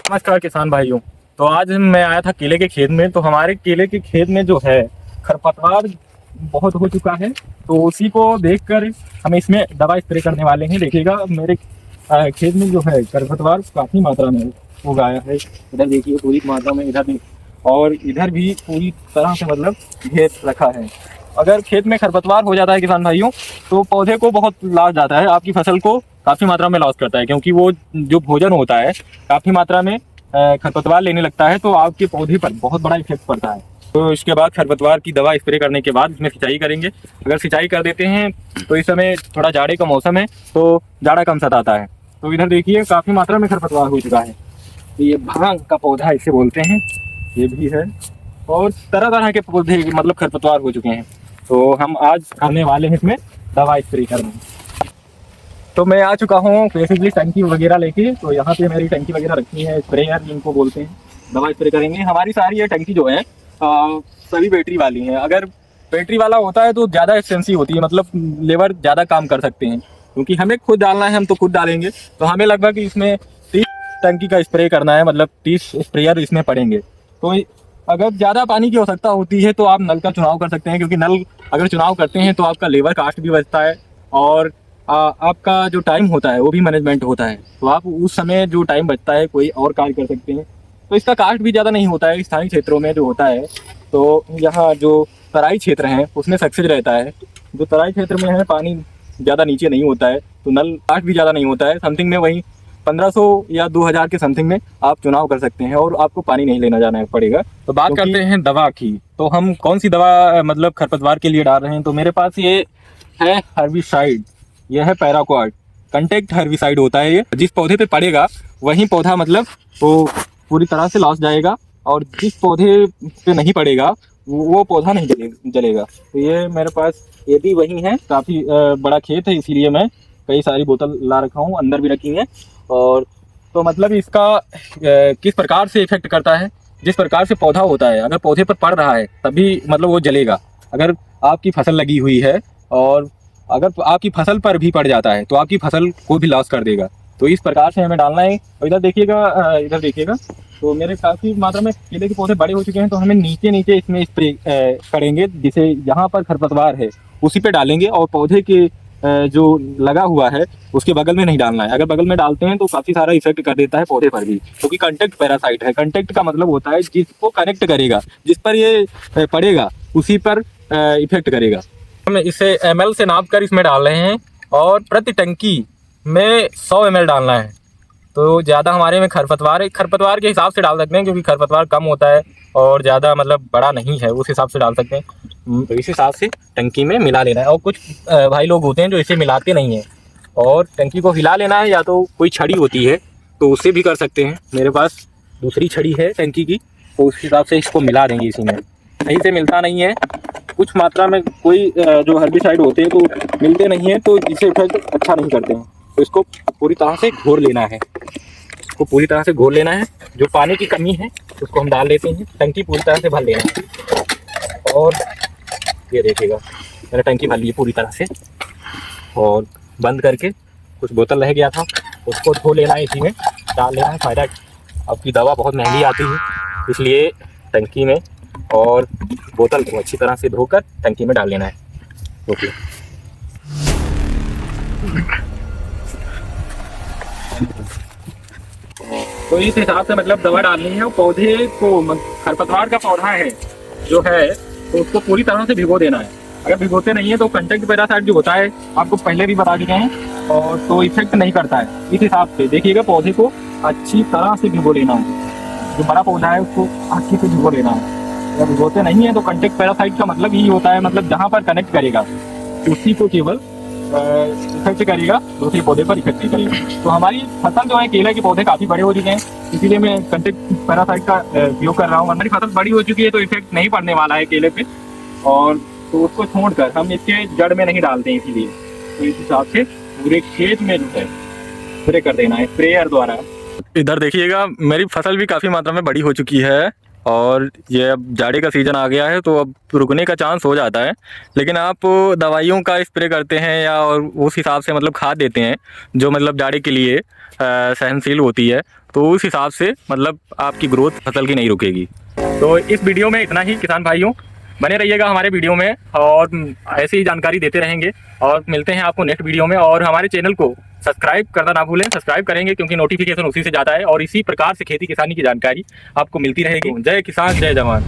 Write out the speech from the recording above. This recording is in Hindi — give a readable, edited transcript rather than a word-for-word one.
नमस्कार किसान भाइयों। तो आज मैं आया था केले के खेत में। तो हमारे केले के खेत में जो है खरपतवार बहुत हो चुका है। तो उसी को देखकर हम इसमें दवा स्प्रे करने वाले हैं। देखिएगा मेरे खेत में जो है खरपतवार काफ़ी मात्रा में उगाया है। इधर देखिए पूरी मात्रा में, इधर भी और इधर भी पूरी तरह से मतलब घेर रखा है। अगर खेत में खरपतवार हो जाता है किसान भाइयों, तो पौधे को बहुत लॉस जाता है, आपकी फसल को काफ़ी मात्रा में लॉस करता है, क्योंकि वो जो भोजन होता है काफ़ी मात्रा में खरपतवार लेने लगता है, तो आपके पौधे पर बहुत बड़ा इफेक्ट पड़ता है। तो इसके बाद खरपतवार की दवा स्प्रे करने के बाद इसमें सिंचाई करेंगे। अगर सिंचाई कर देते हैं तो इस समय थोड़ा जाड़े का मौसम है, तो जाड़ा कम सताता है। तो इधर देखिए काफ़ी मात्रा में खरपतवार हो चुका है। तो ये भांग का पौधा इसे बोलते हैं, ये भी है, और तरह तरह के पौधे मतलब खरपतवार हो चुके हैं। तो हम आज करने वाले हैं इसमें दवा स्प्रे करने। तो मैं आ चुका हूँ बेसिकली टंकी वगैरह लेके। तो यहाँ पे मेरी टंकी वगैरह रखी है, स्प्रेयर जिनको बोलते हैं, दवा स्प्रे करेंगे। हमारी सारी ये टंकी जो है सभी बैटरी वाली हैं। अगर बैटरी वाला होता है तो ज़्यादा एक्सपेंसिव होती है, मतलब लेबर ज़्यादा काम कर सकते हैं, क्योंकि हमें खुद डालना है, हम तो खुद डालेंगे। तो हमें लगभग इसमें 30 टंकी का स्प्रे करना है, मतलब 30 स्प्रेयर इसमें पड़ेंगे। तो अगर ज़्यादा पानी की आवश्यकता होती है तो आप नल का चुनाव कर सकते हैं, क्योंकि नल अगर चुनाव करते हैं तो आपका लेबर कास्ट भी बचता है, और आपका जो टाइम होता है वो भी मैनेजमेंट होता है। तो आप उस समय जो टाइम बचता है कोई और कार्य कर सकते हैं। तो इसका कास्ट भी ज़्यादा नहीं होता है स्थानीय क्षेत्रों में जो होता है। तो यहाँ जो तराई क्षेत्र हैं उसमें सक्सेस रहता है। जो तराई क्षेत्र में है पानी ज़्यादा नीचे नहीं होता है, तो नल कास्ट भी ज़्यादा नहीं होता है। समथिंग में वही 1500 या 2000 के समथिंग में आप चुनाव कर सकते हैं, और आपको पानी नहीं लेना जाना पड़ेगा। तो बात करते हैं दवा की। तो हम कौन सी दवा मतलब खरपतवार के लिए डाल रहे हैं। तो मेरे पास ये है हर्बिसाइड, यह है पैराक्वाट। कंटेक्ट हर्बिसाइड होता है ये, जिस पौधे पे पड़ेगा वही पौधा मतलब वो पूरी तरह से लॉस जाएगा, और जिस पौधे पे नहीं पड़ेगा वो पौधा नहीं जलेगा। तो ये मेरे पास ये भी वही है, काफ़ी बड़ा खेत है, इसीलिए मैं कई सारी बोतल ला रखा हूँ, अंदर भी रखी हैं। और तो मतलब इसका किस प्रकार से इफेक्ट करता है, जिस प्रकार से पौधा होता है, अगर पौधे पर पड़ रहा है तभी मतलब वो जलेगा। अगर आपकी फसल लगी हुई है और अगर आपकी फसल पर भी पड़ जाता है तो आपकी फसल को भी लॉस कर देगा। तो इस प्रकार से हमें डालना है। और इधर देखिएगा तो मेरे काफ़ी मात्रा में केले के पौधे बड़े हो चुके हैं। तो हमें नीचे नीचे इसमें स्प्रे करेंगे, जिसे जहाँ पर खरपतवार है उसी पे डालेंगे, और पौधे के जो लगा हुआ है उसके बगल में नहीं डालना है। अगर बगल में डालते हैं तो काफ़ी सारा इफेक्ट कर देता है पौधे पर भी, क्योंकि कंटेक्ट पैरासाइट है। कंटेक्ट का मतलब होता है जिसको कनेक्ट करेगा, जिस पर ये पड़ेगा उसी पर इफेक्ट करेगा। हम इसे ml से नाप कर इसमें डाल रहे हैं, और प्रति टंकी में 100 ml डालना है। तो ज़्यादा हमारे में खरपतवार के हिसाब से डाल सकते हैं, क्योंकि खरपतवार कम होता है और ज़्यादा मतलब बड़ा नहीं है, उस हिसाब से डाल सकते हैं। तो इस हिसाब से टंकी में मिला लेना है। और कुछ भाई लोग होते हैं जो इसे मिलाते नहीं हैं, और टंकी को हिला लेना है, या तो कोई छड़ी होती है तो उससे भी कर सकते हैं। मेरे पास दूसरी छड़ी है टंकी की, तो उस हिसाब से इसको मिला देंगे इसी में। सही से मिलता नहीं है, कुछ मात्रा में कोई जो हर्बिसाइड होते हैं तो मिलते नहीं हैं, तो इसे इफेक्ट अच्छा नहीं करते हैं। तो इसको पूरी तरह से घोल लेना है, इसको पूरी तरह से घोल लेना है। जो पानी की कमी है उसको हम डाल लेते हैं, टंकी पूरी तरह से भर लेना है। और ये देखिएगा मैंने टंकी भर ली पूरी तरह से, और बंद करके कुछ बोतल रह गया था उसको धो लेना है, इसी में डाल लेना है। फ़ायदा आपकी दवा बहुत महंगी आती है, इसलिए टंकी में और बोतल को अच्छी तरह से धोकर टंकी में डाल लेना है। ओके, तो इस हिसाब से मतलब दवा डालनी है। पौधे को खरपतवार का पौधा है जो है तो उसको पूरी तरह से भिगो देना है। अगर भिगोते नहीं है तो कंटेक्ट पैरासाइट जो होता है आपको पहले भी बता चुके हैं, और तो इफेक्ट नहीं करता है। इस हिसाब से देखिएगा पौधे को अच्छी तरह से भिगो लेना है। जो बड़ा पौधा है उसको अच्छे से भिगो लेना है। अगर भिगोते नहीं है तो कंटेक्ट पैरासाइट का मतलब यही होता है, मतलब जहाँ पर कनेक्ट करेगा उसी को केवल इफेक्ट करेगा, दूसरे पौधे पर इफेक्ट नहीं करेगा। तो हमारी फसल जो है केले के पौधे काफ़ी बड़े हो चुके हैं, इसीलिए मैं कंटेक्ट पैरासाइट का उपयोग कर रहा हूँ। हमारी फसल बड़ी हो चुकी है तो इफेक्ट नहीं पड़ने वाला है केले पे, और तो उसको छोड़कर हम इसके जड़ में नहीं डालते हैं। इसीलिए तो इस हिसाब से पूरे खेत में जो है स्प्रे कर देना है स्प्रेयर द्वारा। इधर देखिएगा मेरी फसल भी काफ़ी मात्रा में बड़ी हो चुकी है, और ये अब जाड़े का सीज़न आ गया है तो अब रुकने का चांस हो जाता है। लेकिन आप दवाइयों का स्प्रे करते हैं या और उस हिसाब से मतलब खाद देते हैं जो मतलब जाड़े के लिए सहनशील होती है, तो उस हिसाब से मतलब आपकी ग्रोथ फसल की नहीं रुकेगी। तो इस वीडियो में इतना ही किसान भाइयों, बने रहिएगा हमारे वीडियो में और ऐसी ही जानकारी देते रहेंगे। और मिलते हैं आपको नेक्स्ट वीडियो में। और हमारे चैनल को सब्सक्राइब करना ना भूलें, सब्सक्राइब करेंगे क्योंकि नोटिफिकेशन उसी से जाता है और इसी प्रकार से खेती किसानी की जानकारी आपको मिलती रहेगी। जय किसान जय जवान।